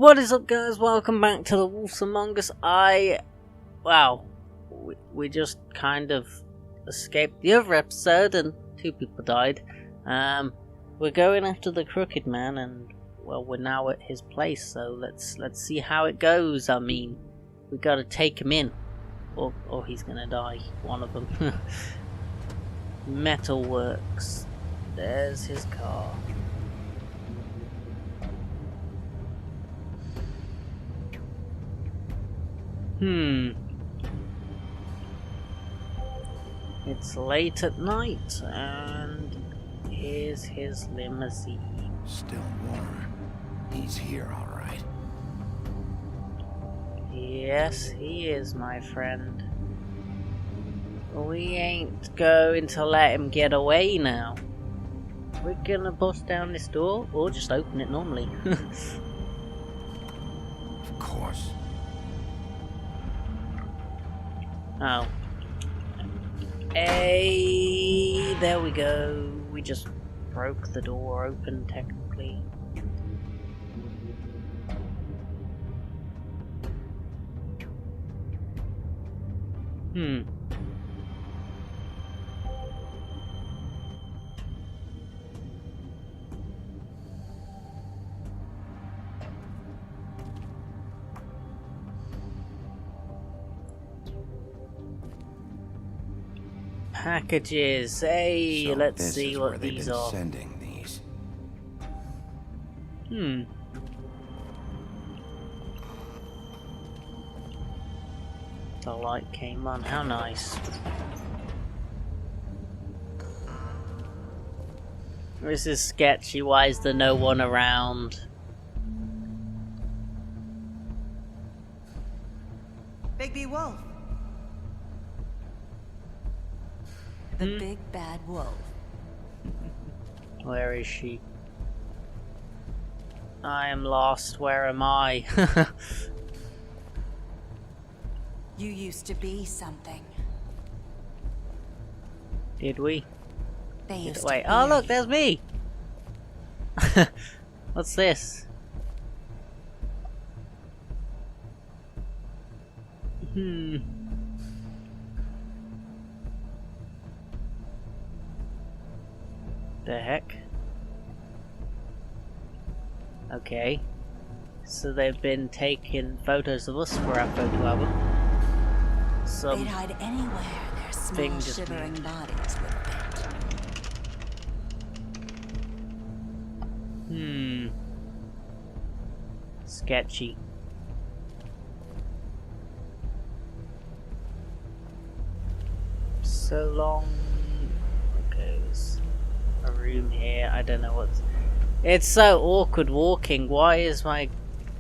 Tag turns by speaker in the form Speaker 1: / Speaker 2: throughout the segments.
Speaker 1: What is up, guys? Welcome back to the Wolves Among Us. Wow, we just kind of escaped the other episode and 2 people died. We're going after the Crooked Man and, well, we're now at his place, so let's see how it goes. I mean, we gotta take him in, or he's gonna die, one of them. Metalworks. There's his car. It's late at night, and here's his limousine.
Speaker 2: Still warm. He's here, all right.
Speaker 1: Yes, he is, my friend. We ain't going to let him get away now. We're gonna bust down this door, or just open it normally.
Speaker 2: Of course.
Speaker 1: Oh. Hey, there we go. We just broke the door open, technically. Packages. Hey,
Speaker 2: So
Speaker 1: let's
Speaker 2: this
Speaker 1: see
Speaker 2: is
Speaker 1: what
Speaker 2: where they've
Speaker 1: these
Speaker 2: been
Speaker 1: are.
Speaker 2: sending these.
Speaker 1: The light came on. How nice. This is sketchy. Why is there no one around?
Speaker 3: Big Wolf. The big bad wolf.
Speaker 1: Where is she? I am lost. Where am I?
Speaker 3: You used to be something.
Speaker 1: Did we?
Speaker 3: They used
Speaker 1: Wait.
Speaker 3: to
Speaker 1: Oh,
Speaker 3: fear
Speaker 1: look,
Speaker 3: you.
Speaker 1: there's me. What's this? The heck? Okay. So they've been taking photos of us for our photo album.
Speaker 3: They'd hide anywhere their small
Speaker 1: thing just
Speaker 3: shivering
Speaker 1: moved.
Speaker 3: bodies would fit.
Speaker 1: Sketchy. So long. Okay, there's a room here. I don't know what's. It's so awkward walking. Why is my?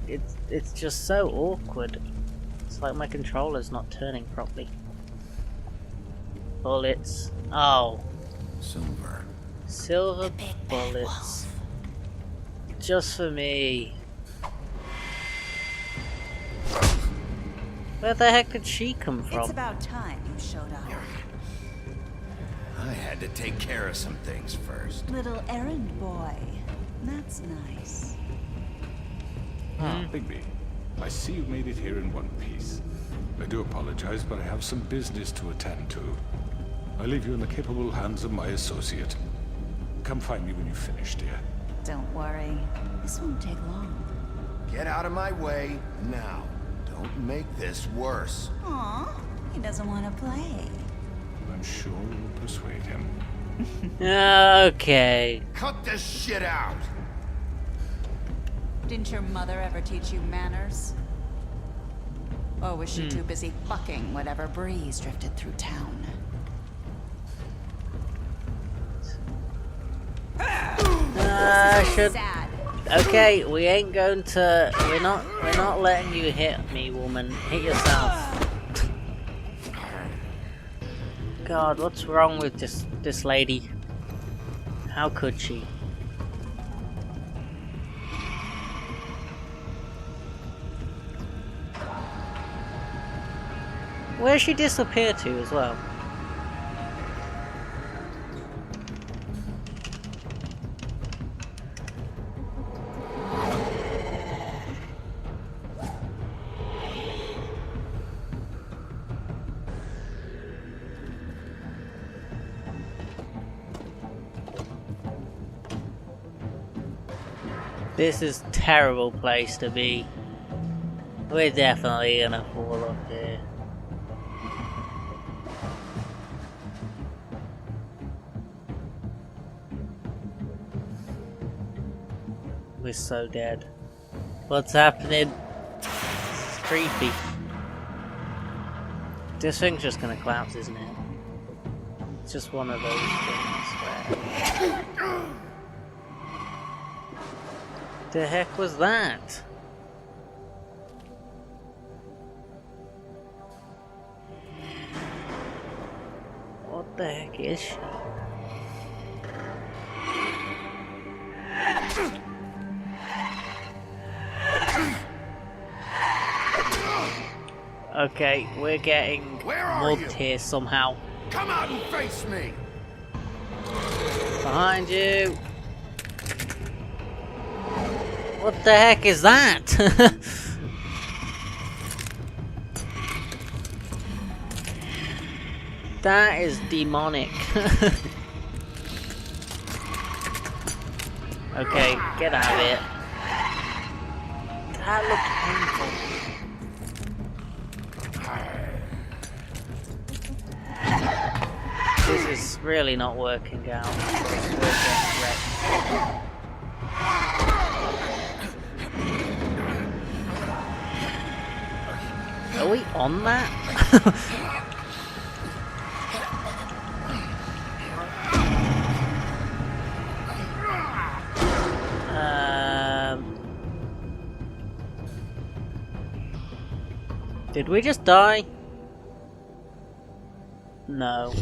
Speaker 1: It's just so awkward. It's like my controller's not turning properly. Bullets. Oh,
Speaker 2: Silver.
Speaker 1: silver
Speaker 3: Big bad
Speaker 1: bullets.
Speaker 3: wolf.
Speaker 1: Just for me. Where the heck did she come from?
Speaker 3: It's about time you showed up.
Speaker 2: I had to take care of some things first.
Speaker 3: Little errand boy. That's nice.
Speaker 4: Bigby, I see you made it here in one piece. I do apologize, but I have some business to attend to. I leave you in the capable hands of my associate. Come find me when you've finished, dear.
Speaker 3: Don't worry. This won't take long.
Speaker 2: Get out of my way now. Don't make this worse.
Speaker 3: Aw, he doesn't want to play.
Speaker 4: I'm sure you'll persuade him.
Speaker 1: Okay.
Speaker 2: Cut this shit out!
Speaker 3: Didn't your mother ever teach you manners? Or was she too busy fucking whatever breeze drifted through town?
Speaker 1: Should.
Speaker 3: Sad.
Speaker 1: Okay, we ain't going to. We're not letting you hit me, woman. Hit yourself. God, what's wrong with this lady? How could she? Where'd she disappear to as well? This is a terrible place to be. We're definitely gonna fall off here. We're so dead. What's happening? This is creepy. This thing's just gonna collapse, isn't it? It's just one of those things where... The heck was that? What the heck is she? Okay, we're getting mugged here somehow.
Speaker 2: Come out and face me!
Speaker 1: Behind you! What the heck is that? That is demonic. Okay, get out of it. That looked painful. This is really not working out. We're getting wrecked. Are we on that? Did we just die? No.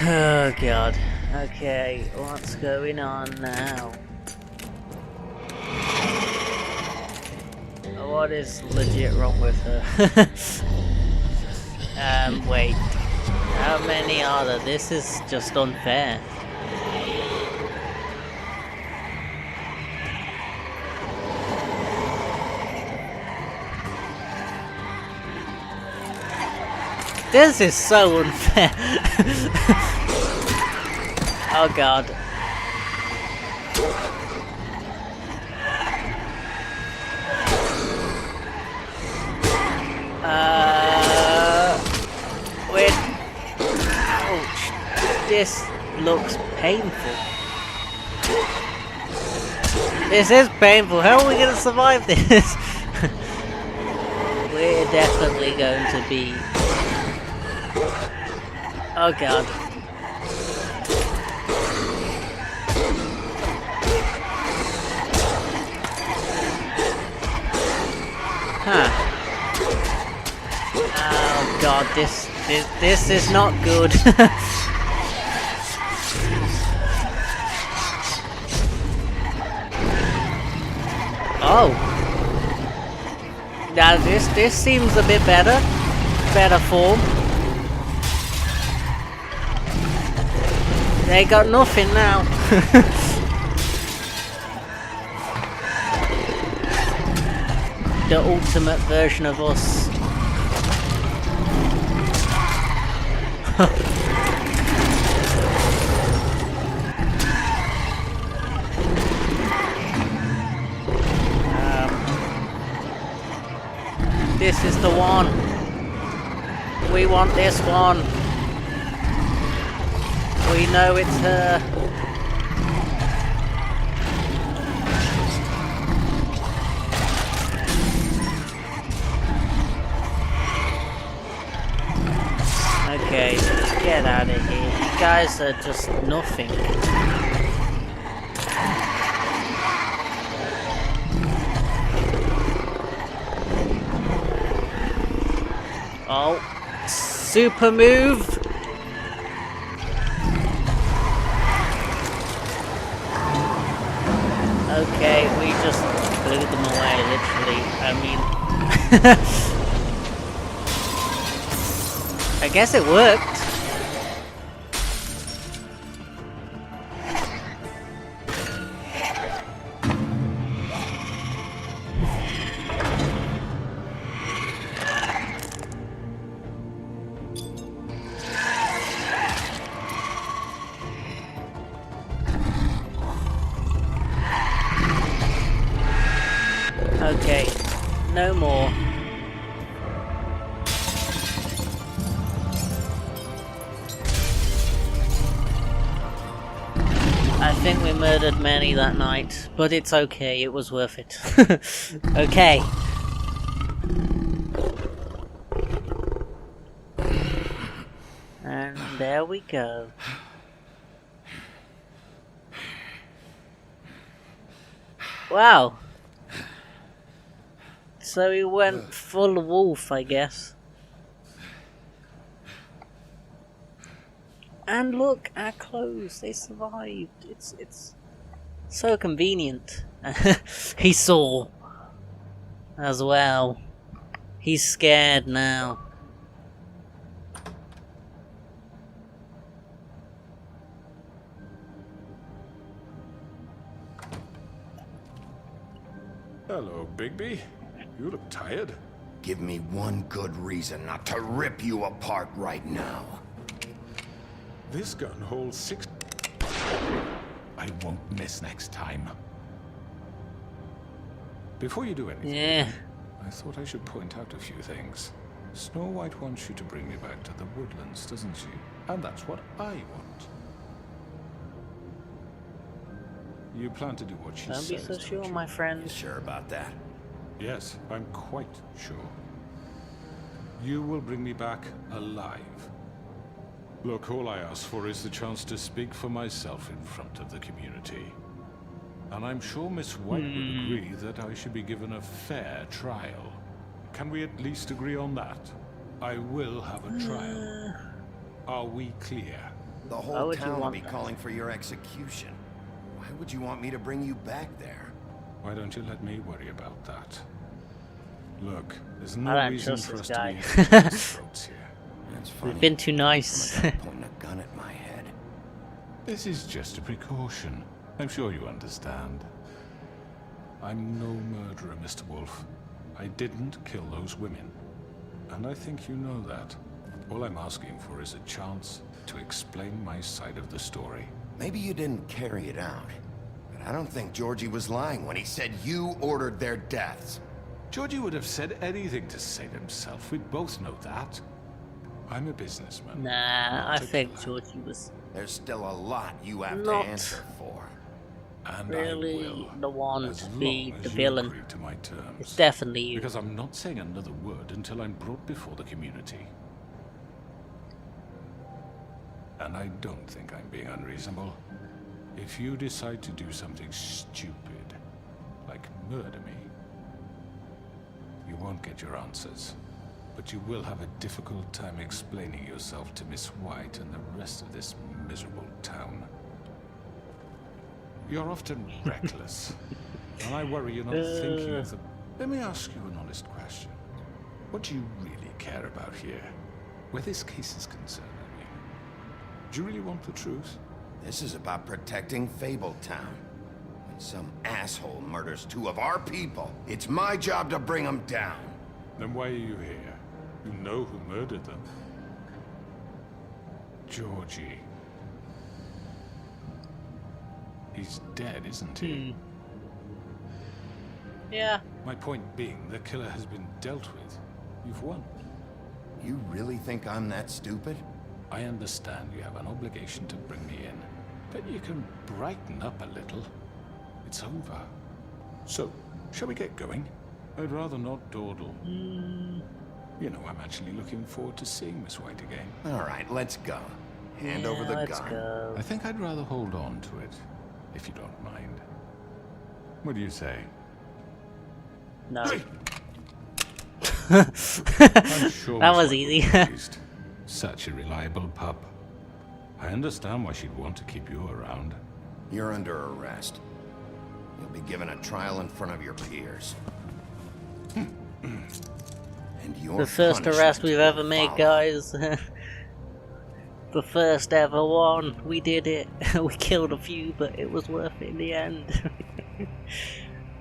Speaker 1: Oh god. Okay, what's going on now? What is legit wrong with her? Wait. How many are there? This is just unfair. This is so unfair. Oh god. Wait. Ouch. This looks painful. This is painful. How are we gonna survive this? We're definitely going to be... Oh god. Huh. Oh god, this is not good. Oh. Now this seems a bit better. Better form. They got nothing now. The ultimate version of us. This is the one. We want this one. We know it's her. Okay, get out of here. You guys are just nothing. Oh, super move. Okay, we just blew them away, literally. I mean... I guess it worked. Okay, no more. I think we murdered many that night, but it's okay, it was worth it. Okay. And there we go. Wow. So he went full wolf, I guess. And look, our clothes, they survived. It's so convenient. He saw as well. He's scared now.
Speaker 4: Hello, Bigby. You look tired.
Speaker 2: Give me one good reason not to rip you apart right now.
Speaker 4: This gun holds 6... I won't miss next time. Before you do anything,
Speaker 1: Yeah.
Speaker 4: I thought I should point out a few things. Snow White wants you to bring me back to the woodlands, doesn't she? And that's what I want. You plan to do what she
Speaker 1: Don't be
Speaker 4: says,
Speaker 1: so
Speaker 4: don't
Speaker 1: sure,
Speaker 4: you?
Speaker 1: my
Speaker 2: You
Speaker 1: friend.
Speaker 2: sure about that?
Speaker 4: Yes, I'm quite sure. You will bring me back alive. Look, all I ask for is the chance to speak for myself in front of the community. And I'm sure Miss White would agree that I should be given a fair trial. Can we at least agree on that? I will have a trial. Are we clear?
Speaker 2: The
Speaker 1: Why
Speaker 2: whole
Speaker 1: would you
Speaker 2: town will
Speaker 1: want
Speaker 2: be
Speaker 1: that?
Speaker 2: calling for your execution. Why would you want me to bring you back there?
Speaker 4: Why don't you let me worry about that? Look, there's
Speaker 1: I
Speaker 4: no
Speaker 1: don't
Speaker 4: reason
Speaker 1: trust
Speaker 4: for
Speaker 1: this
Speaker 4: us
Speaker 1: guy.
Speaker 4: to be at each other's throats here.
Speaker 2: That's funny.
Speaker 1: We've been too nice.
Speaker 2: Someone pointing a gun at my head.
Speaker 4: This is just a precaution. I'm sure you understand. I'm no murderer, Mr. Wolf. I didn't kill those women. And I think you know that. All I'm asking for is a chance to explain my side of the story.
Speaker 2: Maybe you didn't carry it out. But I don't think Georgie was lying when he said you ordered their deaths.
Speaker 4: Georgie would have said anything to save himself. We both know that. I'm a businessman.
Speaker 1: Nah, I
Speaker 4: not a
Speaker 1: think
Speaker 4: killer.
Speaker 1: Georgie was
Speaker 2: There's still a lot you have
Speaker 1: Not
Speaker 2: to answer for.
Speaker 4: And
Speaker 1: really
Speaker 4: I will,
Speaker 1: the one
Speaker 4: as
Speaker 1: to
Speaker 4: long
Speaker 1: be
Speaker 4: as
Speaker 1: the
Speaker 4: you
Speaker 1: villain.
Speaker 4: agree to my terms.
Speaker 1: It's definitely you.
Speaker 4: Because I'm not saying another word until I'm brought before the community. And I don't think I'm being unreasonable. If you decide to do something stupid, like murder me, you won't get your answers. But you will have a difficult time explaining yourself to Miss White and the rest of this miserable town. You're often reckless, and I worry you're not thinking of the... Let me ask you an honest question. What do you really care about here? Where this case is concerned, I mean. Do you really want the truth?
Speaker 2: This is about protecting Fabletown. When some asshole murders two of our people, it's my job to bring them down.
Speaker 4: Then why are you here? You know who murdered them. Georgie. He's dead, isn't he?
Speaker 1: Yeah.
Speaker 4: My point being, the killer has been dealt with. You've won.
Speaker 2: You really think I'm that stupid?
Speaker 4: I understand you have an obligation to bring me in, but you can brighten up a little. It's over. So, shall we get going? I'd rather not dawdle. You know, I'm actually looking forward to seeing Miss White again.
Speaker 2: All right, let's go. Hand over the
Speaker 1: Let's
Speaker 2: gun.
Speaker 1: go.
Speaker 4: I think I'd rather hold on to it, if you don't mind. What do you say?
Speaker 1: No.
Speaker 4: I'm sure
Speaker 1: That
Speaker 4: Miss
Speaker 1: was
Speaker 4: White
Speaker 1: easy.
Speaker 4: will be pleased. Such a reliable pup. I understand why she'd want to keep you around.
Speaker 2: You're under arrest. You'll be given a trial in front of your peers. And your
Speaker 1: The first arrest we've ever made,
Speaker 2: follow.
Speaker 1: guys. The first ever one. We did it. We killed a few, but it was worth it in the end.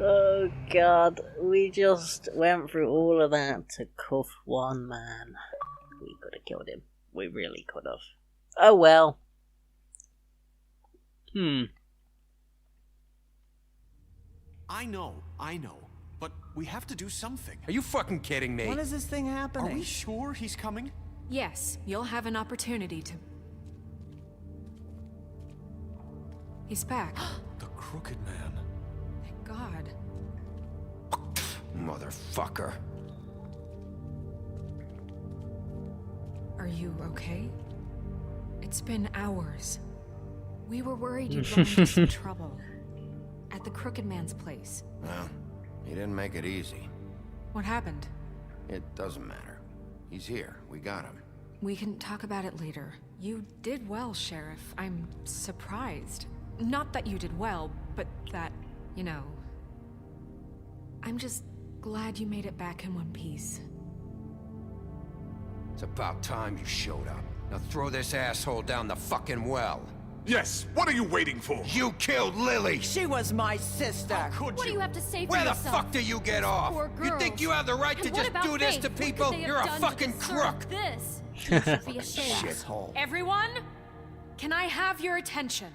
Speaker 1: Oh god, we just went through all of that to cuff one man. We could have killed him. We really could have. Oh well.
Speaker 5: I know. but we have to do something.
Speaker 6: Are you fucking kidding me?
Speaker 7: When is this thing
Speaker 5: Are
Speaker 7: happening?
Speaker 5: we sure he's coming?
Speaker 8: Yes, you'll have an opportunity to... He's back.
Speaker 5: The Crooked Man.
Speaker 8: Thank God.
Speaker 6: Motherfucker.
Speaker 8: Are you okay? It's been hours. We were worried you'd run into some trouble. At the Crooked Man's place.
Speaker 2: Well, he didn't make it easy.
Speaker 8: What happened?
Speaker 2: It doesn't matter. He's here. We got him.
Speaker 8: We can talk about it later. You did well, Sheriff. I'm surprised. Not that you did well, but that, you know... I'm just glad you made it back in one piece.
Speaker 6: It's about time you showed up. Now throw this asshole down the fucking well.
Speaker 4: Yes, what are you waiting for?
Speaker 6: You killed Lily!
Speaker 7: She was my sister.
Speaker 5: Could
Speaker 9: What do you have to say for
Speaker 6: Where the
Speaker 9: yourself?
Speaker 6: fuck do you get off?
Speaker 9: Poor
Speaker 6: You think
Speaker 9: girls.
Speaker 6: you have the right to
Speaker 9: And what
Speaker 6: just
Speaker 9: about
Speaker 6: do this
Speaker 9: Faith?
Speaker 6: to
Speaker 9: What could
Speaker 6: people?
Speaker 9: they have
Speaker 6: You're a
Speaker 9: done to
Speaker 6: fucking
Speaker 9: deserve
Speaker 6: crook!
Speaker 9: This. You should be ashamed.
Speaker 2: Shithole.
Speaker 8: Everyone, can I have your attention?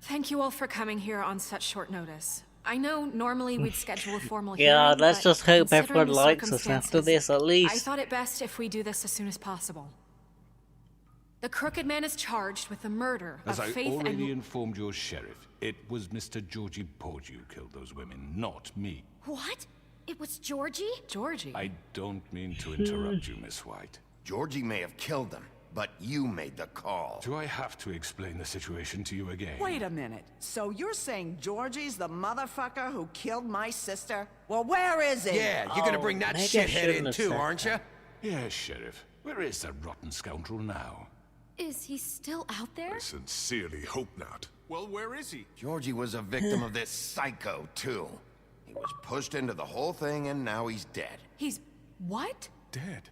Speaker 8: Thank you all for coming here on such short notice. I know normally we'd schedule a formal hearing,
Speaker 1: Yeah, let's
Speaker 8: but
Speaker 1: just hope
Speaker 8: considering
Speaker 1: everyone
Speaker 8: the
Speaker 1: likes us after this, at
Speaker 8: I
Speaker 1: least.
Speaker 8: thought it best if we do this as soon as possible. The Crooked Man is charged with the murder
Speaker 4: As
Speaker 8: of
Speaker 4: I
Speaker 8: Faith
Speaker 4: already
Speaker 8: and...
Speaker 4: informed your sheriff, it was Mr. Georgie Porge who killed those women, not me.
Speaker 9: What? It was Georgie?
Speaker 8: Georgie.
Speaker 4: I don't mean to interrupt you, Miss White.
Speaker 2: Georgie may have killed them, but you made the call.
Speaker 4: Do I have to explain the situation to you again?
Speaker 7: Wait a minute. So you're saying Georgie's the motherfucker who killed my sister? Well, where is he?
Speaker 6: Yeah, you're gonna bring that
Speaker 1: maybe I
Speaker 6: shithead
Speaker 1: shouldn't
Speaker 6: in
Speaker 1: have
Speaker 6: too,
Speaker 1: said
Speaker 6: aren't you?
Speaker 4: Yes, Sheriff. Where is that rotten scoundrel now?
Speaker 9: Is he still out there?
Speaker 10: Sincerely hope not.
Speaker 5: Well, where is he?
Speaker 2: Georgie was a victim of this psycho, too. He was pushed into the whole thing, and now he's dead.
Speaker 8: He's... what?
Speaker 4: Dead.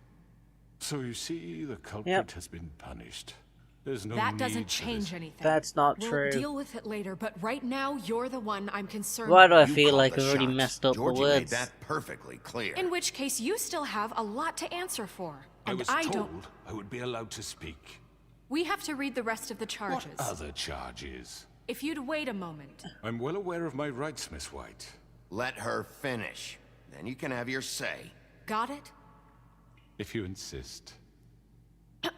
Speaker 4: So you see, the culprit
Speaker 1: Yep.
Speaker 4: has been punished. There's no
Speaker 8: That
Speaker 4: need
Speaker 8: doesn't
Speaker 4: for
Speaker 8: change
Speaker 4: this.
Speaker 8: anything.
Speaker 1: That's not
Speaker 8: We'll
Speaker 1: true.
Speaker 8: deal with it later, but right now, you're the one I'm concerned
Speaker 1: Why do I
Speaker 8: with.
Speaker 2: You
Speaker 1: feel
Speaker 2: called
Speaker 1: like
Speaker 2: the
Speaker 1: I've already
Speaker 2: shots.
Speaker 1: messed up
Speaker 2: Georgie
Speaker 1: the
Speaker 2: made
Speaker 1: words?
Speaker 2: that perfectly clear.
Speaker 8: In which case, you still have a lot to answer for.
Speaker 4: I
Speaker 8: And
Speaker 4: was
Speaker 8: I
Speaker 4: told
Speaker 8: don't...
Speaker 4: I would be allowed to speak.
Speaker 8: We have to read the rest of the charges.
Speaker 4: What other charges?
Speaker 8: If you'd wait a moment.
Speaker 4: I'm well aware of my rights, Miss White.
Speaker 2: Let her finish. Then you can have your say.
Speaker 8: Got it?
Speaker 4: If you insist.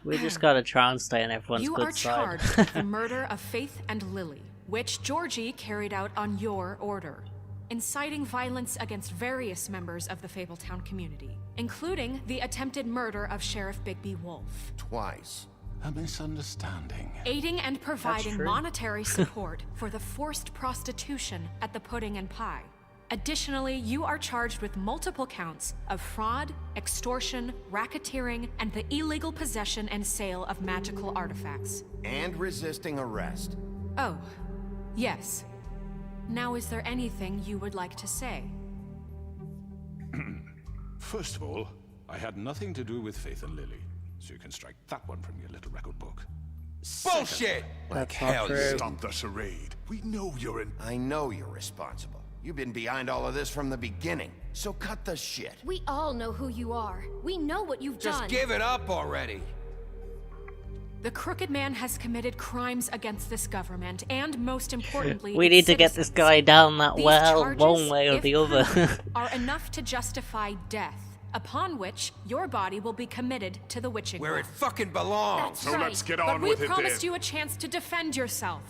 Speaker 1: We just gotta try and stay on everyone's
Speaker 8: You
Speaker 1: good
Speaker 8: are
Speaker 1: side.
Speaker 8: charged with the murder of Faith and Lily, which Georgie carried out on your order, inciting violence against various members of the Fabletown community, including the attempted murder of Sheriff Bigby Wolf,
Speaker 2: Twice.
Speaker 4: A misunderstanding.
Speaker 8: aiding and providing
Speaker 1: true.
Speaker 8: monetary support for the forced prostitution at the Pudding and Pie. Additionally, you are charged with multiple counts of fraud, extortion, racketeering, and the illegal possession and sale of magical artifacts.
Speaker 2: And resisting arrest.
Speaker 8: Oh, yes. Now, is there anything you would like to say?
Speaker 4: First of all, I had nothing to do with Faith and Lily, so you can strike that one from your little record book.
Speaker 6: Bullshit!
Speaker 1: That's
Speaker 6: hell
Speaker 1: not true.
Speaker 10: Stop the charade. We know you're in.
Speaker 2: I know you're responsible. You've been behind all of this from the beginning. So cut the shit.
Speaker 9: We all know who you are. We know what you've
Speaker 6: Just
Speaker 9: done.
Speaker 6: give it up already.
Speaker 8: The Crooked Man has committed crimes against this government, and most importantly,
Speaker 1: We
Speaker 8: its
Speaker 1: need to get this
Speaker 8: citizens.
Speaker 1: guy down that
Speaker 8: These
Speaker 1: well,
Speaker 8: charges,
Speaker 1: one way or
Speaker 8: if
Speaker 1: the other.
Speaker 8: proved, are enough to justify death, upon which your body will be committed to the witching
Speaker 6: Where
Speaker 8: well.
Speaker 6: it fucking belongs.
Speaker 10: So
Speaker 9: Right.
Speaker 10: let's get
Speaker 8: But
Speaker 10: on
Speaker 8: we
Speaker 10: with it
Speaker 8: promised
Speaker 10: then.
Speaker 8: you a chance to defend yourself,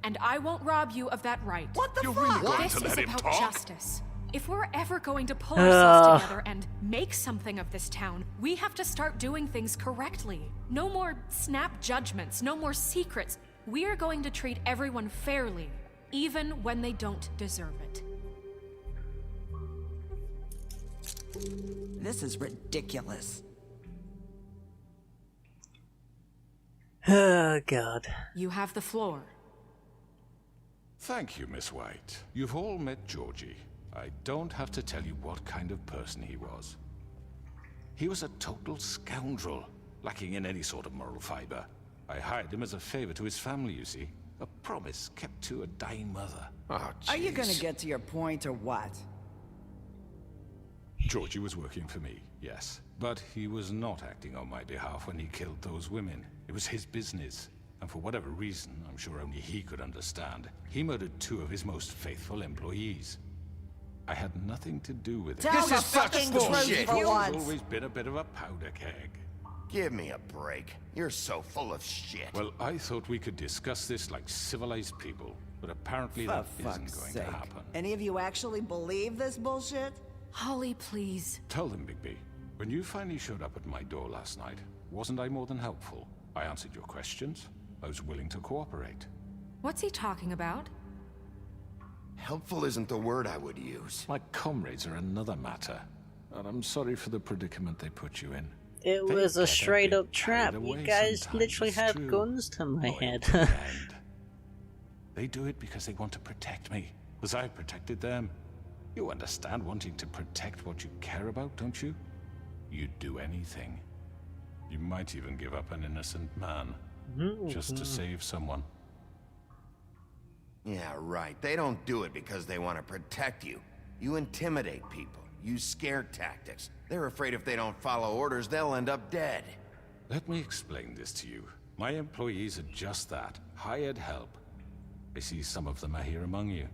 Speaker 8: and I won't rob you of that right.
Speaker 7: What the
Speaker 10: You're
Speaker 7: fuck?
Speaker 10: really going
Speaker 8: This
Speaker 10: to
Speaker 8: is
Speaker 10: let him
Speaker 8: about
Speaker 10: talk?
Speaker 8: justice. If we're ever going to pull ourselves together and make something of this town, we have to start doing things correctly. No more snap judgments, no more secrets. We are going to treat everyone fairly, even when they don't deserve it.
Speaker 7: This is ridiculous.
Speaker 1: Oh, God.
Speaker 8: You have the floor.
Speaker 4: Thank you, Miss White. You've all met Georgie. I don't have to tell you what kind of person he was. He was a total scoundrel, lacking in any sort of moral fiber. I hired him as a favor to his family, you see. A promise kept to a dying mother.
Speaker 2: Oh,
Speaker 7: Are you gonna
Speaker 2: jeez.
Speaker 7: get to your point or what?
Speaker 4: Georgie was working for me, yes. But he was not acting on my behalf when he killed those women. It was his business. And for whatever reason, I'm sure only he could understand, he murdered two of his most faithful employees. I had nothing to do with it.
Speaker 7: Tell
Speaker 2: This
Speaker 7: the
Speaker 2: is such
Speaker 7: fucking
Speaker 2: bullshit.
Speaker 7: truth for
Speaker 4: You've
Speaker 7: once.
Speaker 4: always been a bit of a powder keg.
Speaker 2: Give me a break. You're so full of shit.
Speaker 4: Well, I thought we could discuss this like civilized people, but apparently
Speaker 7: For
Speaker 4: that isn't
Speaker 7: fuck's
Speaker 4: going
Speaker 7: sake.
Speaker 4: to happen.
Speaker 7: Any of you actually believe this bullshit?
Speaker 9: Holly, please.
Speaker 4: Tell them, Bigby. When you finally showed up at my door last night, wasn't I more than helpful? I answered your questions. I was willing to cooperate.
Speaker 8: What's he talking about?
Speaker 2: Helpful isn't the word I would use.
Speaker 4: My comrades are another matter, and I'm sorry for the predicament they put you in.
Speaker 1: It
Speaker 4: They
Speaker 1: was a
Speaker 4: get
Speaker 1: straight
Speaker 4: bit
Speaker 1: up trap.
Speaker 4: carried
Speaker 1: You
Speaker 4: away
Speaker 1: guys
Speaker 4: sometimes,
Speaker 1: literally
Speaker 4: it's
Speaker 1: had
Speaker 4: true.
Speaker 1: guns to my
Speaker 4: Loyal
Speaker 1: head.
Speaker 4: to the end. They do it because they want to protect me, as I've protected them. You understand wanting to protect what you care about, don't you? You'd do anything. You might even give up an innocent man, just to save someone.
Speaker 2: Yeah, right. They don't do it because they want to protect you. You intimidate people, use scare tactics. They're afraid if they don't follow orders, they'll end up dead.
Speaker 4: Let me explain this to you. My employees are just that, hired help. I see some of them are here among you.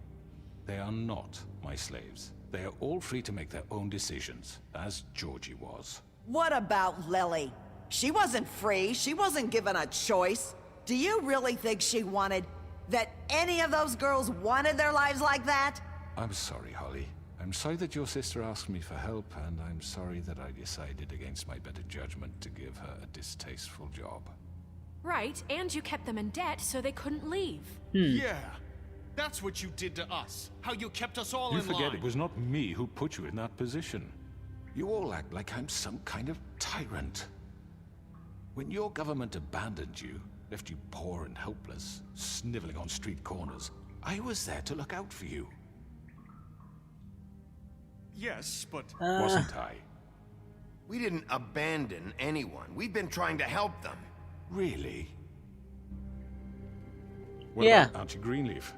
Speaker 4: They are not my slaves. They are all free to make their own decisions, as Georgie was.
Speaker 7: What about Lily? She wasn't free. She wasn't given a choice. Do you really think she wanted... that any of those girls wanted their lives like that?
Speaker 4: I'm sorry, Holly. I'm sorry that your sister asked me for help, and I'm sorry that I decided against my better judgment to give her a distasteful job.
Speaker 8: Right, and you kept them in debt so they couldn't leave.
Speaker 5: Yeah. That's what you did to us. How you kept us all
Speaker 4: You
Speaker 5: in
Speaker 4: forget
Speaker 5: line.
Speaker 4: it was not me who put you in that position. You all act like I'm some kind of tyrant. When your government abandoned you, left you poor and helpless, sniveling on street corners, I was there to look out for you.
Speaker 5: Yes, but...
Speaker 4: Wasn't I?
Speaker 2: We didn't abandon anyone. We've been trying to help them.
Speaker 4: Really? What
Speaker 1: Yeah.
Speaker 4: about Auntie Greenleaf?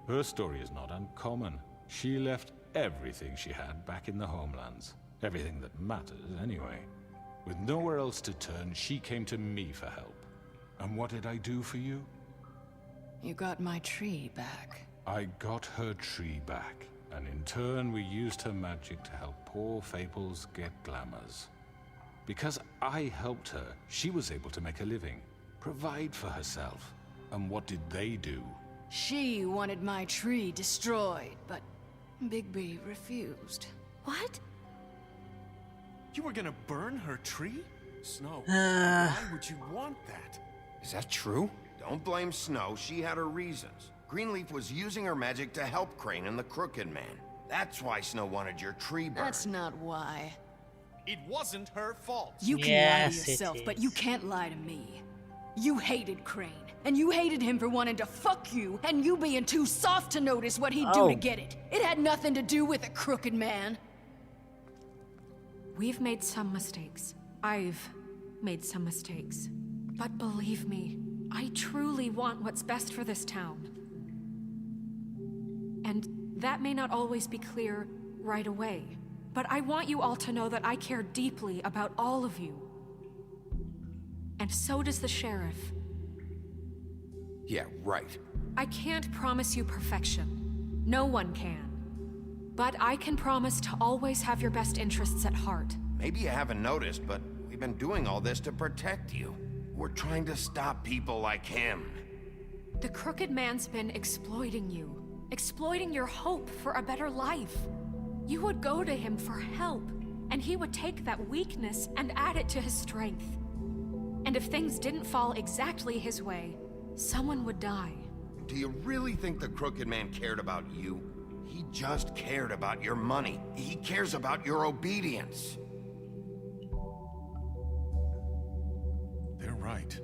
Speaker 4: Her story is not uncommon. She left everything she had back in the homelands. Everything that matters, anyway. With nowhere else to turn, she came to me for help. And what did I do for you?
Speaker 3: You got my tree back.
Speaker 4: I got her tree back, and in turn we used her magic to help poor Fables get glamours. Because I helped her, she was able to make a living, provide for herself. And what did they do?
Speaker 3: She wanted my tree destroyed, but Bigby refused.
Speaker 9: What?
Speaker 5: You were gonna burn her tree? Snow, why would you want that?
Speaker 2: Is that true? Don't blame Snow. She had her reasons. Greenleaf was using her magic to help Crane and the Crooked Man. That's why Snow wanted your tree burned.
Speaker 3: That's not why.
Speaker 5: It wasn't her fault.
Speaker 3: You can lie
Speaker 1: Yes,
Speaker 3: to
Speaker 1: it
Speaker 3: yourself, but
Speaker 1: is.
Speaker 3: you can't lie to me. You hated Crane, and you hated him for wanting to fuck you, and you being too soft to notice what he'd do
Speaker 1: Oh.
Speaker 3: to get it. It had nothing to do with a crooked man.
Speaker 8: We've made some mistakes. I've made some mistakes. But believe me, I truly want what's best for this town. And that may not always be clear right away, but I want you all to know that I care deeply about all of you. And so does the sheriff.
Speaker 6: Yeah, right.
Speaker 8: I can't promise you perfection. No one can. But I can promise to always have your best interests at heart.
Speaker 2: Maybe you haven't noticed, but we've been doing all this to protect you. We're trying to stop people like him.
Speaker 8: The Crooked Man's been exploiting you. Exploiting your hope for a better life. You would go to him for help, and he would take that weakness and add it to his strength. And if things didn't fall exactly his way, someone would die.
Speaker 2: Do you really think the Crooked Man cared about you? He just cared about your money. He cares about your obedience.
Speaker 5: They're right.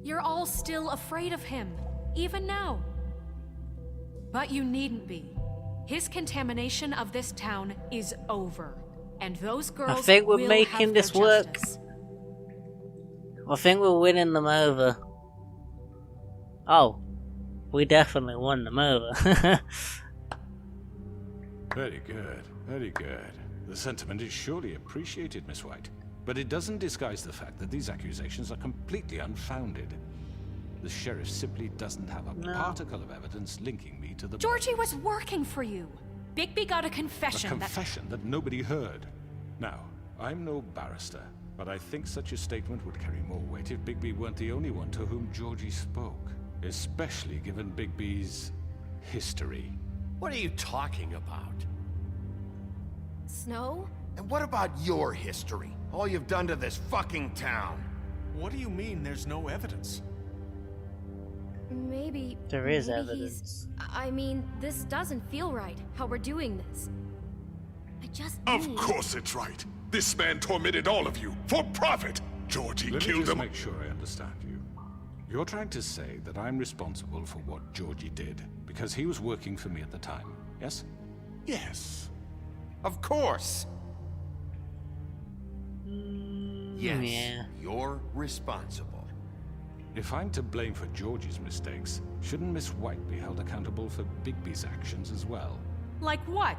Speaker 8: You're all still afraid of him, even now. But you needn't be. His contamination of this town is over. And those girls
Speaker 1: think we're
Speaker 8: will
Speaker 1: making
Speaker 8: have
Speaker 1: this
Speaker 8: their
Speaker 1: work.
Speaker 8: justice.
Speaker 1: I think we're winning them over. Oh, we definitely won them over.
Speaker 4: Very good, very good. The sentiment is surely appreciated, Miss White. But it doesn't disguise the fact that these accusations are completely unfounded. The sheriff simply doesn't have a particle of evidence linking me to the...
Speaker 8: Georgie was working for you. Bigby got a
Speaker 4: A
Speaker 8: confession
Speaker 4: confession that nobody heard. Now, I'm no barrister, but I think such a statement would carry more weight if Bigby weren't the only one to whom Georgie spoke, especially given Bigby's history.
Speaker 5: What are you talking about?
Speaker 9: Snow?
Speaker 2: And what about your history? All you've done to this fucking town.
Speaker 5: What do you mean there's no evidence?
Speaker 9: Maybe...
Speaker 1: There is
Speaker 9: maybe
Speaker 1: evidence.
Speaker 9: I mean, this doesn't feel right, how we're doing this. I just
Speaker 10: Of
Speaker 9: need...
Speaker 10: course it's right. This man tormented all of you for profit. Georgie
Speaker 4: Let me
Speaker 10: killed
Speaker 4: just
Speaker 10: him.
Speaker 4: make sure I understand you. You're trying to say that I'm responsible for what Georgie did because he was working for me at the time, yes?
Speaker 10: Yes.
Speaker 6: Of course.
Speaker 2: Yes,
Speaker 1: Yeah.
Speaker 2: you're responsible.
Speaker 4: If I'm to blame for Georgie's mistakes, shouldn't Miss White be held accountable for Bigby's actions as well?
Speaker 8: Like what?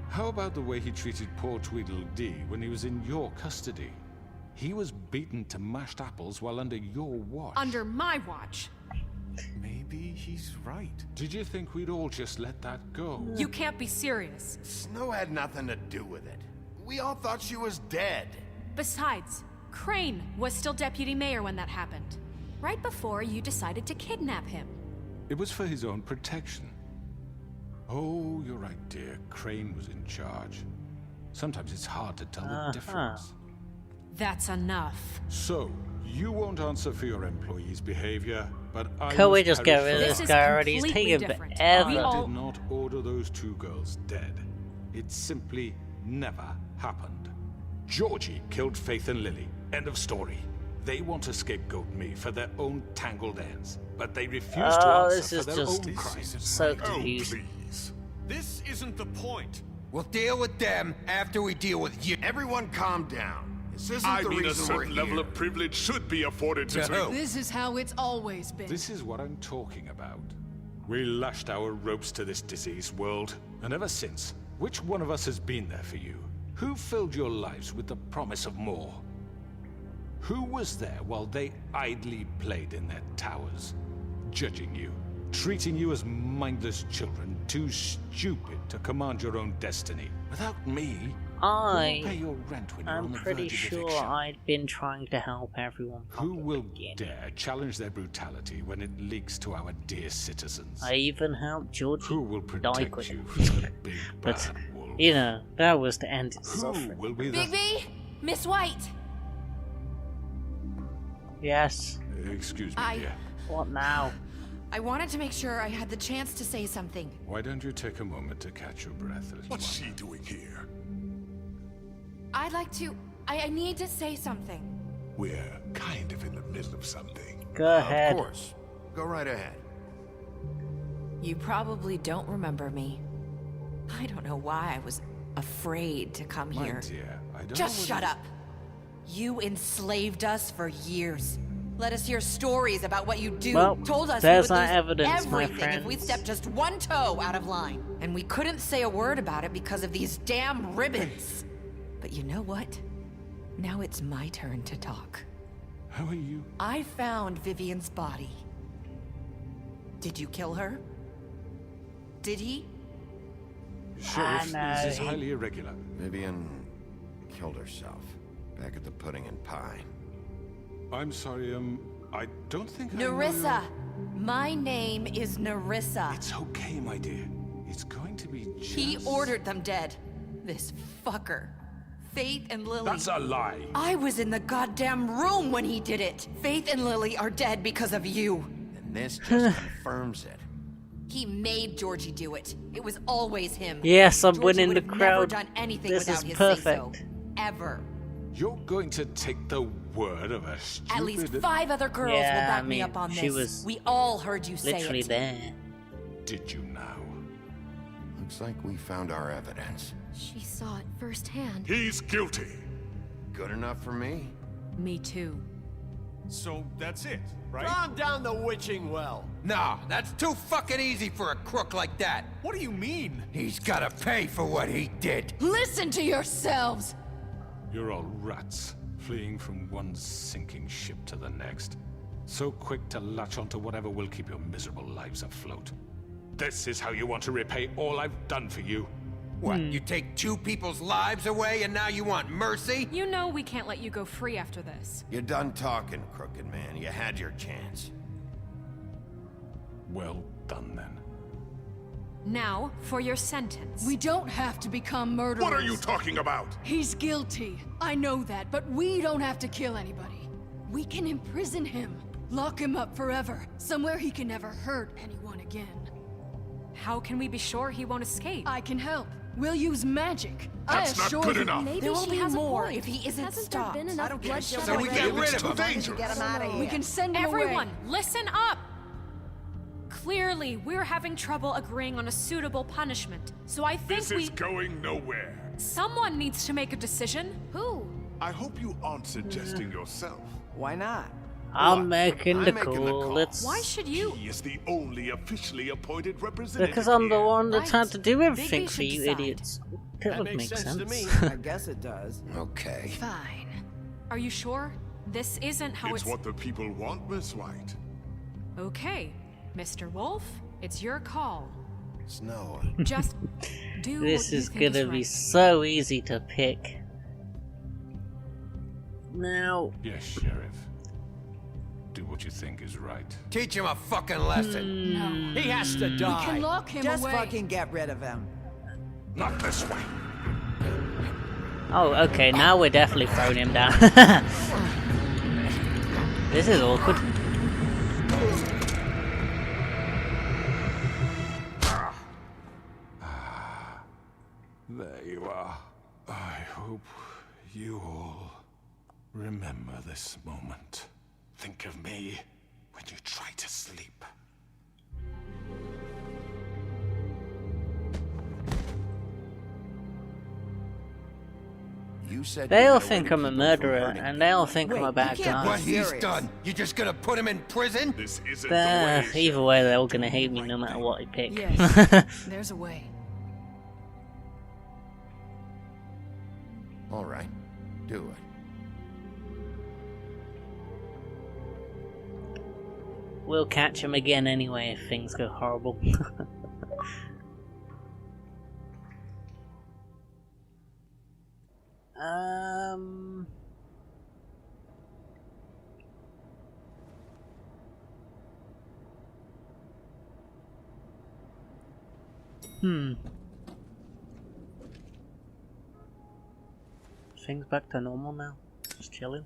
Speaker 4: How about the way he treated poor Tweedledee when he was in your custody? He was beaten to mashed apples while under your watch.
Speaker 8: Under my watch.
Speaker 5: Maybe he's right.
Speaker 4: Did you think we'd all just let that go?
Speaker 8: You can't be serious.
Speaker 2: Snow had nothing to do with it. We all thought she was dead.
Speaker 8: Besides, Crane was still deputy mayor when that happened. Right before you decided to kidnap him.
Speaker 4: It was for his own protection. Oh, you're right, dear. Crane was in charge. Sometimes it's hard to tell the difference.
Speaker 8: That's enough.
Speaker 4: So, you won't answer for your employees' behavior, but I
Speaker 1: Can we
Speaker 4: must
Speaker 1: just get rid of
Speaker 4: carry
Speaker 1: this
Speaker 8: This is
Speaker 1: guy already? He's
Speaker 8: completely
Speaker 1: taking
Speaker 8: different.
Speaker 1: forever.
Speaker 8: We
Speaker 4: I
Speaker 8: all-
Speaker 4: did not order those two girls dead. It simply never happened. Georgie killed Faith and Lily. End of story. They want to scapegoat me for their own tangled ends, but they refuse to
Speaker 1: Oh,
Speaker 4: answer
Speaker 1: this
Speaker 4: for
Speaker 1: is
Speaker 4: their
Speaker 1: just
Speaker 4: own crimes.
Speaker 1: so
Speaker 10: Oh,
Speaker 1: confusing.
Speaker 10: please.
Speaker 5: This isn't the point.
Speaker 6: We'll deal with them after we deal with you.
Speaker 2: Everyone calm down. This isn't
Speaker 10: I
Speaker 2: the
Speaker 10: mean, a
Speaker 2: reason we're
Speaker 10: certain
Speaker 2: here.
Speaker 10: level of privilege should be afforded to
Speaker 6: To who?
Speaker 9: This is how it's always been.
Speaker 4: This is what I'm talking about. We lashed our ropes to this diseased world, and ever since, which one of us has been there for you? Who filled your lives with the promise of more? Who was there while they idly played in their towers, judging you, treating you as mindless children, too stupid to command your own destiny? Without me, who will pay your rent when you're
Speaker 1: I'm
Speaker 4: on the
Speaker 1: pretty
Speaker 4: verge of
Speaker 1: sure
Speaker 4: eviction?
Speaker 1: I'd been trying to help everyone
Speaker 4: Who
Speaker 1: from
Speaker 4: will
Speaker 1: the beginning.
Speaker 4: dare challenge their brutality when it leaks to our dear citizens?
Speaker 1: I even helped Georgie
Speaker 4: Who will
Speaker 1: die
Speaker 4: protect
Speaker 1: quicker.
Speaker 4: you from the big
Speaker 1: But,
Speaker 4: bad wolf?
Speaker 1: you know, that was to end his
Speaker 4: Who
Speaker 1: suffering.
Speaker 4: will be the...
Speaker 9: Bigby! Miss White!
Speaker 1: Yes.
Speaker 4: Excuse me,
Speaker 9: I-
Speaker 4: dear.
Speaker 1: What now?
Speaker 9: I wanted to make sure I had the chance to say something.
Speaker 4: Why don't you take a moment to catch your breath, little
Speaker 10: What's
Speaker 4: one?
Speaker 10: she doing here?
Speaker 9: I'd like to... I need to say something.
Speaker 10: We're kind of in the middle of something.
Speaker 1: Go ahead.
Speaker 2: Of course. Go right ahead.
Speaker 3: You probably don't remember me. I don't know why I was afraid to come
Speaker 4: My
Speaker 3: here.
Speaker 4: dear, I don't
Speaker 3: Just
Speaker 4: know
Speaker 3: shut up. You enslaved us for years. Let us hear stories about what you do.
Speaker 1: Well,
Speaker 3: Told us
Speaker 1: there's
Speaker 3: we would
Speaker 1: our
Speaker 3: lose
Speaker 1: evidence, my
Speaker 3: everything if we
Speaker 1: friends.
Speaker 3: stepped just one toe out of line. And we couldn't say a word about it because of these damn ribbons. But you know what? Now it's my turn to talk.
Speaker 4: How are you?
Speaker 3: I found Vivian's body. Did you kill her? Did he?
Speaker 4: Sheriff,
Speaker 1: no,
Speaker 4: this is
Speaker 1: he-
Speaker 4: highly irregular.
Speaker 2: Vivian killed herself back at the Pudding and Pie.
Speaker 4: I'm sorry, I don't think I know
Speaker 3: Nerissa! My name is Nerissa.
Speaker 4: It's okay, my dear. It's going to be just...
Speaker 3: He ordered them dead. This fucker. Faith and Lily.
Speaker 4: That's a lie.
Speaker 3: I was in the goddamn room when he did it. Faith and Lily are dead because of you.
Speaker 2: And this just confirms it.
Speaker 3: He made Georgie do it. It was always him.
Speaker 1: Yes, I'm
Speaker 3: Georgie
Speaker 1: winning
Speaker 3: would
Speaker 1: the
Speaker 3: have never
Speaker 1: crowd.
Speaker 3: done anything
Speaker 1: This
Speaker 3: without
Speaker 1: is
Speaker 3: his
Speaker 1: perfect.
Speaker 3: say-so. Ever.
Speaker 4: You're going to take the word of a stupid...
Speaker 3: At least 5 other girls will
Speaker 1: Yeah,
Speaker 3: back
Speaker 1: I
Speaker 3: me
Speaker 1: mean,
Speaker 3: up on
Speaker 1: she
Speaker 3: this.
Speaker 1: was
Speaker 3: We all heard you say
Speaker 1: Literally
Speaker 3: it.
Speaker 1: there.
Speaker 4: Did you now?
Speaker 2: Looks like we found our evidence.
Speaker 9: She saw it firsthand.
Speaker 10: He's guilty.
Speaker 2: Good enough for me.
Speaker 8: Me too.
Speaker 5: So that's it, right?
Speaker 11: Calm down the witching well.
Speaker 6: No, that's too fucking easy for a crook like that.
Speaker 5: What do you mean?
Speaker 6: He's gotta pay for what he did.
Speaker 9: Listen to yourselves!
Speaker 4: You're all rats, fleeing from one sinking ship to the next. So quick to latch onto whatever will keep your miserable lives afloat. This is how you want to repay all I've done for you?
Speaker 6: What, you take 2 people's lives away and now you want mercy?
Speaker 8: You know we can't let you go free after this.
Speaker 2: You're done talking, Crooked Man. You had your chance.
Speaker 4: Well done, then.
Speaker 8: Now, for your sentence.
Speaker 12: We don't have to become murderers.
Speaker 10: What are you talking about?
Speaker 12: He's guilty. I know that, but we don't have to kill anybody. We can imprison him. Lock him up forever. Somewhere he can never hurt anyone again.
Speaker 8: How can we be sure he won't escape?
Speaker 12: I can help. We'll use magic.
Speaker 10: That's
Speaker 12: I
Speaker 10: not
Speaker 12: assure
Speaker 10: good
Speaker 12: you.
Speaker 10: enough.
Speaker 9: Maybe
Speaker 3: There will
Speaker 9: she
Speaker 3: be
Speaker 9: has
Speaker 3: more
Speaker 9: a point.
Speaker 3: if he isn't
Speaker 9: Hasn't
Speaker 3: stopped.
Speaker 9: there been enough bloodshed
Speaker 6: So we get
Speaker 9: already?
Speaker 6: rid of
Speaker 10: Too
Speaker 6: him.
Speaker 10: dangerous.
Speaker 7: Get him out of here.
Speaker 12: We can send him
Speaker 8: Everyone,
Speaker 12: away.
Speaker 8: listen up! Clearly, we're having trouble agreeing on a suitable punishment. So I think
Speaker 10: This is going nowhere.
Speaker 8: someone needs to make a decision.
Speaker 9: Who?
Speaker 10: I hope you aren't suggesting yourself.
Speaker 7: Why not?
Speaker 1: I'm making the
Speaker 2: I'm making the
Speaker 1: call.
Speaker 2: call.
Speaker 1: It's
Speaker 8: Why should you?
Speaker 10: He is the only officially appointed representative
Speaker 1: because I'm the
Speaker 10: here.
Speaker 1: one that's had to do everything
Speaker 3: Bigby
Speaker 1: for
Speaker 3: should
Speaker 1: you
Speaker 3: decide.
Speaker 1: idiots. That would make sense.
Speaker 11: to me.
Speaker 7: I guess it does.
Speaker 6: Okay.
Speaker 3: Fine.
Speaker 8: Are you sure? This isn't how
Speaker 10: It's what the people want, Miss White.
Speaker 8: Okay, Mr. Wolf, it's your call.
Speaker 2: Snow.
Speaker 8: Just do
Speaker 1: This
Speaker 8: what you
Speaker 1: is
Speaker 8: think
Speaker 1: gonna
Speaker 8: is
Speaker 1: be
Speaker 8: right.
Speaker 1: so easy to pick. Now,
Speaker 4: Yes, Sheriff. Do what you think is right.
Speaker 6: Teach him a fucking lesson.
Speaker 12: No.
Speaker 11: He has to
Speaker 12: We
Speaker 11: die.
Speaker 12: can lock him
Speaker 7: Just
Speaker 12: away.
Speaker 7: fucking get rid of him.
Speaker 10: Not this way.
Speaker 1: oh, okay, now we're definitely throwing him down. This is awkward.
Speaker 4: There you are. I hope you all remember this moment. Think of me when you try to sleep.
Speaker 2: You said
Speaker 1: They
Speaker 2: you
Speaker 1: all
Speaker 2: had
Speaker 1: think
Speaker 2: away
Speaker 1: I'm a
Speaker 2: people from
Speaker 1: murderer,
Speaker 2: hurting
Speaker 1: and they all think I'm
Speaker 7: Wait,
Speaker 1: a
Speaker 7: you
Speaker 1: bad
Speaker 7: can't
Speaker 1: guy.
Speaker 6: What he's
Speaker 7: serious.
Speaker 6: done? You just gonna put him in prison?
Speaker 10: This isn't the way.
Speaker 1: Either way, they're all gonna hate me no matter what I pick.
Speaker 12: Yes. There's a way.
Speaker 2: All right. Do it.
Speaker 1: We'll catch him again anyway if things go horrible. Things back to normal now. Just chilling.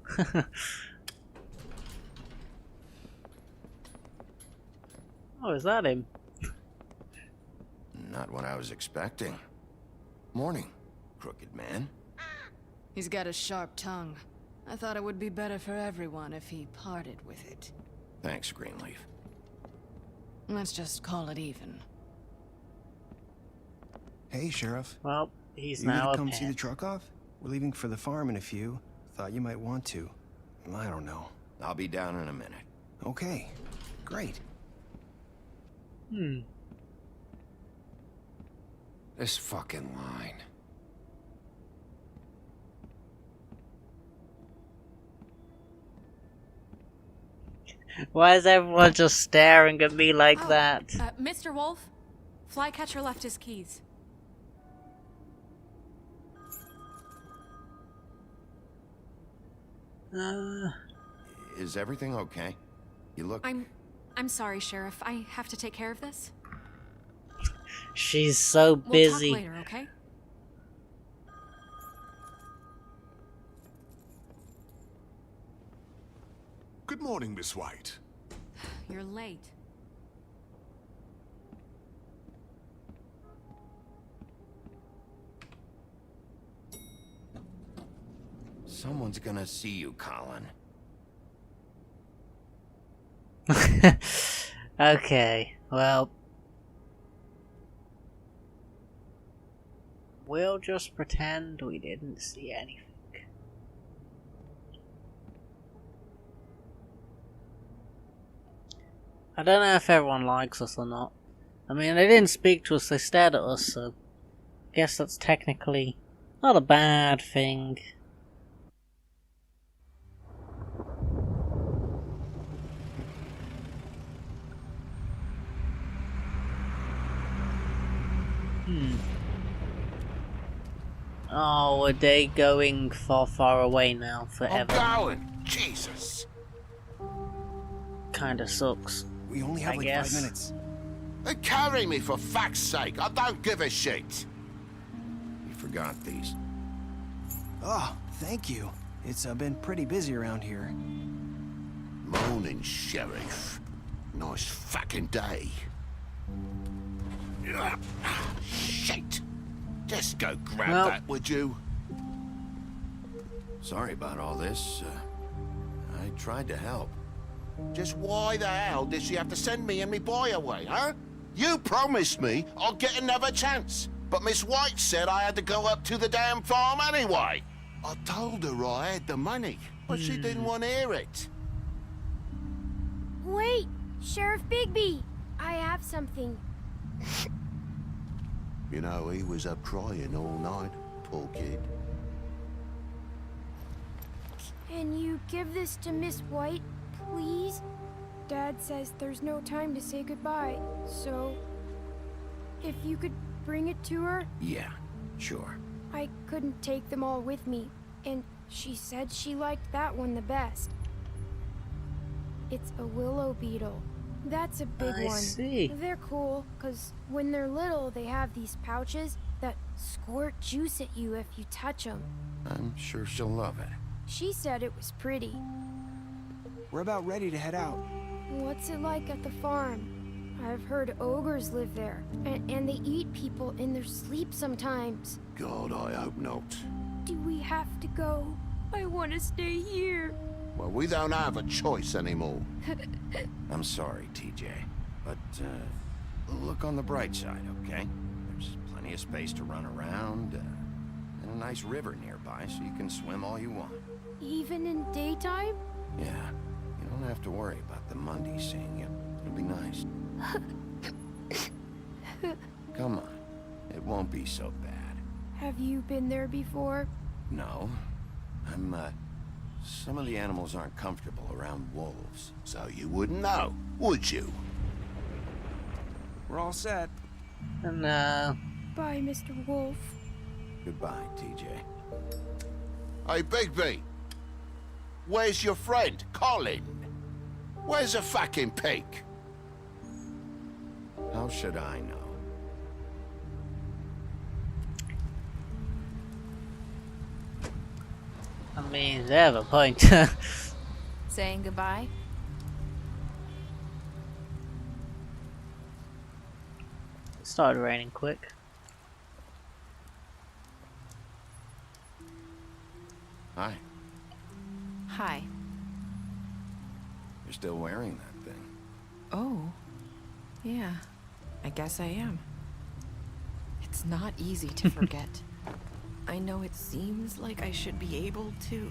Speaker 1: Oh, is that him?
Speaker 2: Not what I was expecting. Morning, Crooked Man.
Speaker 12: He's got a sharp tongue. I thought it would be better for everyone if he parted with it.
Speaker 2: Thanks, Greenleaf.
Speaker 12: Let's just call it even.
Speaker 13: Hey, Sheriff.
Speaker 1: Well, he's
Speaker 13: You need
Speaker 1: now
Speaker 13: to
Speaker 1: a
Speaker 13: come see the
Speaker 1: pet.
Speaker 13: truck off? We're leaving for the farm in a few. Thought you might want to. I don't know.
Speaker 2: I'll be down in a minute.
Speaker 13: Okay. Great.
Speaker 6: This fucking line.
Speaker 1: Why is everyone just staring at me like
Speaker 8: Oh,
Speaker 1: that?
Speaker 8: Mr. Wolf, Flycatcher left his keys.
Speaker 2: Is everything okay? You look...
Speaker 8: I'm sorry, Sheriff. I have to take care of this.
Speaker 1: She's so
Speaker 8: We'll
Speaker 1: busy.
Speaker 8: talk later, okay?
Speaker 10: Good morning, Miss White.
Speaker 8: You're late.
Speaker 2: Someone's gonna see you, Colin.
Speaker 1: Okay, well. We'll just pretend we didn't see anything. I don't know if everyone likes us or not. I mean, they didn't speak to us, they stared at us, so I guess that's technically not a bad thing. Oh, are they going far, far away now forever?
Speaker 10: I'm going. Jesus.
Speaker 1: Kinda sucks.
Speaker 13: We only have like 5 minutes.
Speaker 10: They carry me for fuck's sake. I don't give a shit.
Speaker 2: You forgot these.
Speaker 13: Oh, thank you. It's been pretty busy around here.
Speaker 10: Morning, Sheriff. Nice fucking day. Shit. Just go grab that, would you?
Speaker 2: Sorry about all this. I tried to help.
Speaker 10: Just why the hell did she have to send me and me boy away, huh? You promised me I'll get another chance, but Miss White said I had to go up to the damn farm anyway. I told her I had the money, but she didn't want to hear it.
Speaker 9: Wait, Sheriff Bigby, I have something.
Speaker 10: You know, he was up crying all night, poor kid.
Speaker 9: Can you give this to Miss White, please? Dad says there's no time to say goodbye, so if you could bring it to her?
Speaker 2: Yeah, sure.
Speaker 9: I couldn't take them all with me, and she said she liked that one the best. It's a willow beetle. That's a big one.
Speaker 1: I see.
Speaker 9: They're cool, because when they're little, they have these pouches that squirt juice at you if you touch them.
Speaker 2: I'm sure she'll love it.
Speaker 9: She said it was pretty.
Speaker 13: We're about ready to head out.
Speaker 9: What's it like at the farm? I've heard ogres live there, and they eat people in their sleep sometimes.
Speaker 10: God, I hope not.
Speaker 9: Do we have to go? I want to stay here.
Speaker 10: Well, we don't have a choice anymore.
Speaker 2: I'm sorry, TJ, but look on the bright side, okay? There's plenty of space to run around, and a nice river nearby, so you can swim all you want.
Speaker 9: Even in daytime?
Speaker 2: Yeah, you don't have to worry about the Mundy seeing you. It'll be nice. Come on, it won't be so bad.
Speaker 9: Have you been there before?
Speaker 2: No, some of the animals aren't comfortable around wolves.
Speaker 10: So you wouldn't know, would you?
Speaker 13: We're all set.
Speaker 1: No.
Speaker 9: Bye, Mr. Wolf.
Speaker 2: Goodbye, TJ.
Speaker 10: Hey, Bigby. Where's your friend, Colin? Where's the fucking pig?
Speaker 2: How should I know?
Speaker 1: I mean, they have a point.
Speaker 3: Saying goodbye?
Speaker 1: It started raining quick.
Speaker 2: Hi.
Speaker 3: Hi.
Speaker 2: You're still wearing that thing.
Speaker 3: Oh. Yeah. I guess I am. It's not easy to forget. I know it seems like I should be able to.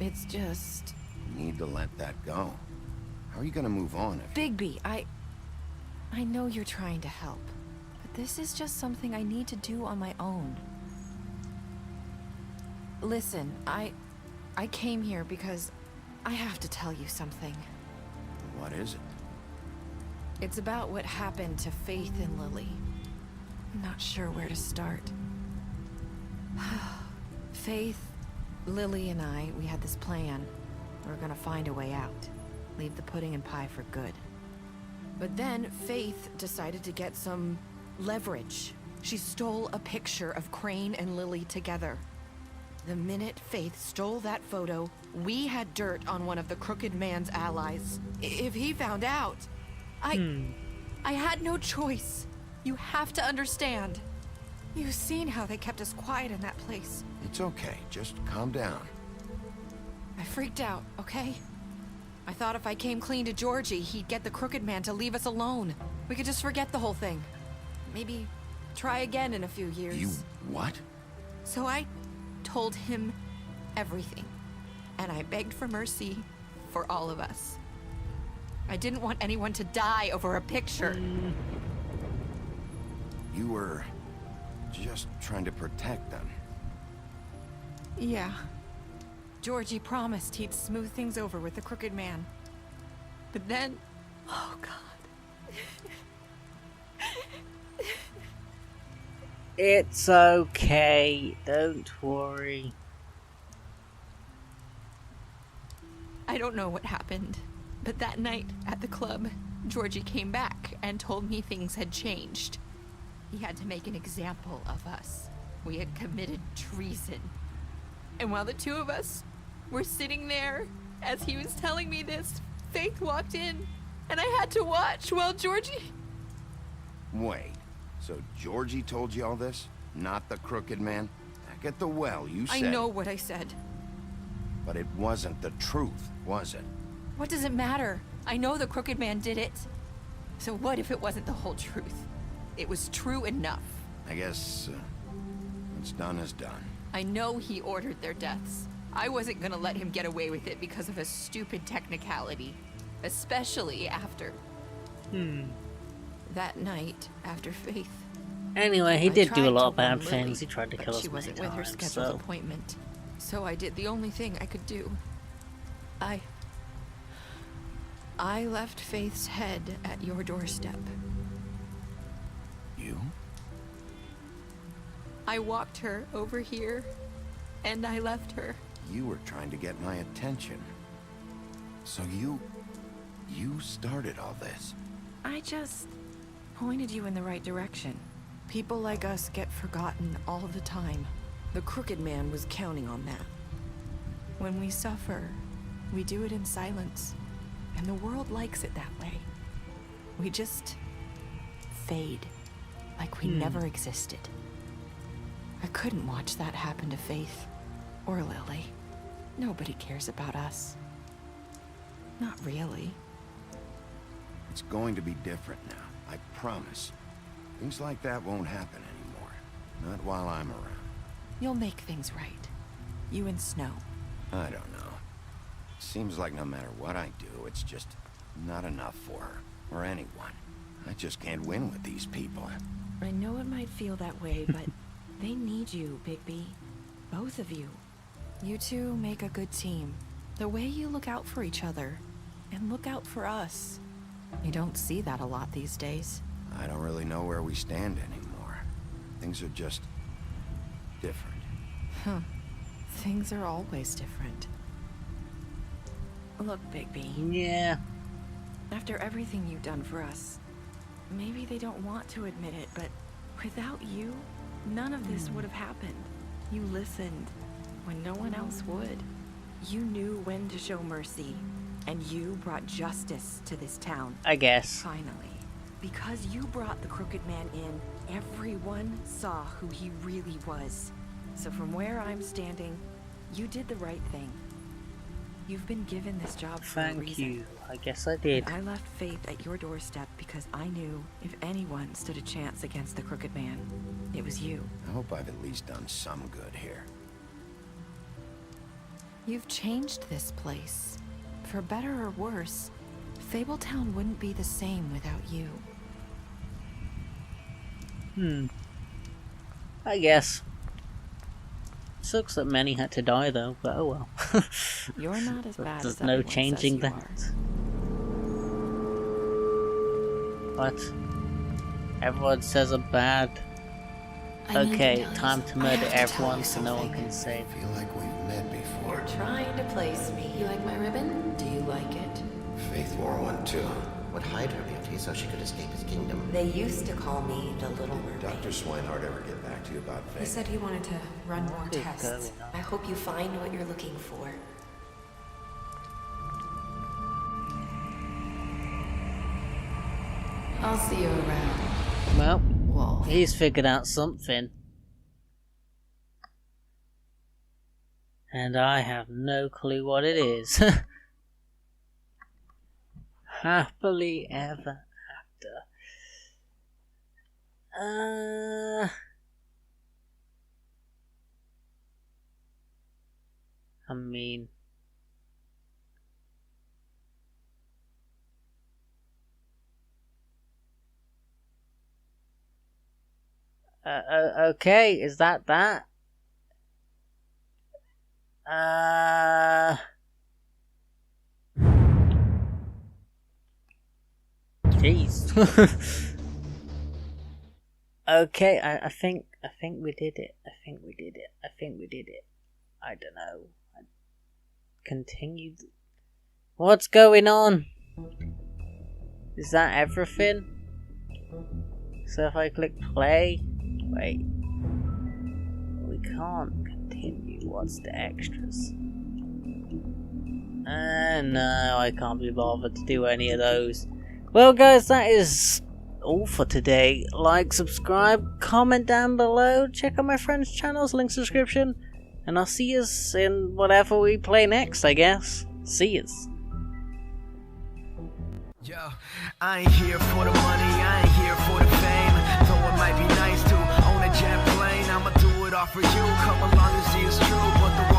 Speaker 3: It's just...
Speaker 2: You need to let that go. How are you gonna move on if...
Speaker 3: Bigby, I know you're trying to help, but this is just something I need to do on my own. Listen, I came here because I have to tell you something.
Speaker 2: What is it?
Speaker 3: It's about what happened to Faith and Lily. I'm not sure where to start. Faith, Lily, and I, we had this plan. We were gonna find a way out. Leave the pudding and pie for good. But then Faith decided to get some leverage. She stole a picture of Crane and Lily together. The minute Faith stole that photo, we had dirt on one of the Crooked Man's allies. If he found out, I had no choice. You have to understand. You've seen how they kept us quiet in that place.
Speaker 2: It's okay. Just calm down.
Speaker 3: I freaked out, okay? I thought if I came clean to Georgie, he'd get the Crooked Man to leave us alone. We could just forget the whole thing. Maybe try again in a few years.
Speaker 2: You... what?
Speaker 3: So I told him everything. And I begged for mercy for all of us. I didn't want anyone to die over a picture.
Speaker 2: You were... just trying to protect them.
Speaker 3: Yeah. Georgie promised he'd smooth things over with the Crooked Man. But then... oh, God.
Speaker 1: It's okay. Don't worry.
Speaker 3: I don't know what happened, but that night at the club, Georgie came back and told me things had changed. He had to make an example of us. We had committed treason. And while the two of us were sitting there, as he was telling me this, Faith walked in, and I had to watch while Georgie...
Speaker 2: Wait, so Georgie told you all this? Not the crooked man? Back at the well, you said...
Speaker 3: I know what I said.
Speaker 2: But it wasn't the truth, was it?
Speaker 3: What does it matter? I know the crooked man did it. So what if it wasn't the whole truth? It was true enough.
Speaker 2: I guess, what's done is done.
Speaker 3: I know he ordered their deaths. I wasn't gonna let him get away with it because of a stupid technicality. Especially after... That night, after Faith.
Speaker 1: Anyway, he did do a lot of bad
Speaker 3: Lily,
Speaker 1: things. He tried to kill us
Speaker 3: she
Speaker 1: many
Speaker 3: wasn't with her
Speaker 1: times,
Speaker 3: scheduled
Speaker 1: so...
Speaker 3: appointment. So I did the only thing I could do. I left Faith's head at your doorstep.
Speaker 2: You?
Speaker 3: I walked her over here, and I left her.
Speaker 2: You were trying to get my attention. So you started all this.
Speaker 3: I just pointed you in the right direction. People like us get forgotten all the time. The crooked man was counting on that. When we suffer, we do it in silence, and the world likes it that way. We just fade, like we never existed. I couldn't watch that happen to Faith, or Lily. Nobody cares about us. Not really.
Speaker 2: It's going to be different now, I promise. Things like that won't happen anymore. Not while I'm around.
Speaker 3: You'll make things right. You and Snow.
Speaker 2: I don't know. It seems like no matter what I do, it's just not enough for her, or anyone. I just can't win with these people.
Speaker 3: I know it might feel that way, but they need you, Bigby. Both of you. You two make a good team. The way you look out for each other, and look out for us. You don't see that a lot these days.
Speaker 2: I don't really know where we stand anymore. Things are just... different.
Speaker 3: Huh. Things are always different. Look, Bigby.
Speaker 1: Yeah.
Speaker 3: After everything you've done for us, maybe they don't want to admit it, but without you, none of this would have happened. You listened when no one else would. You knew when to show mercy, and you brought justice to this town.
Speaker 1: I guess.
Speaker 3: Finally. Because you brought the crooked man in, everyone saw who he really was. So from where I'm standing, you did the right thing. You've been given this job for a reason.
Speaker 1: Thank you. I guess I did.
Speaker 3: I left Faith at your doorstep because I knew if anyone stood a chance against the crooked man, it was you.
Speaker 2: I hope I've at least done some good here.
Speaker 3: You've changed this place. For better or worse, Fabletown wouldn't be the same without you.
Speaker 1: I guess. Sucks that many had to die though, but oh well.
Speaker 3: You're not as bad
Speaker 1: There's
Speaker 3: as
Speaker 1: no
Speaker 3: everyone
Speaker 1: changing
Speaker 3: says you
Speaker 1: that. What? Everyone says I'm bad. Okay, time to murder everyone so no one can save.
Speaker 2: I feel like we've met before.
Speaker 3: You're trying to place me. You like my ribbon? Do you like it?
Speaker 14: Faith wore one too. Would hide her beauty so she could escape his kingdom.
Speaker 3: They used to call me the Little Mermaid.
Speaker 14: Dr. Swinehart ever get back to you about Faith?
Speaker 3: He said he wanted to run more
Speaker 1: Good
Speaker 3: tests.
Speaker 1: going on.
Speaker 3: I hope you find what you're looking for. I'll see you around.
Speaker 1: Well,
Speaker 3: Wolf.
Speaker 1: he's figured out something. And I have no clue what it is. Happily ever after. I mean... okay, is that? Jeez. Okay, I think I think we did it. I think we did it. I think we did it. I don't know. I continued. What's going on? Is that everything? So if I click play, wait, we can't continue. What's the extras? No, I can't be bothered to do any of those. Well guys, that is all for today. Like, subscribe, comment down below, check out my friends' channels, link description, and I'll see you in whatever we play next, I guess. See yous.
Speaker 15: Yo, I ain't here for the money, I ain't here for the fame. Though it might be nice to own a jet plane, I'ma do it all for you. Come along and see it's true, but the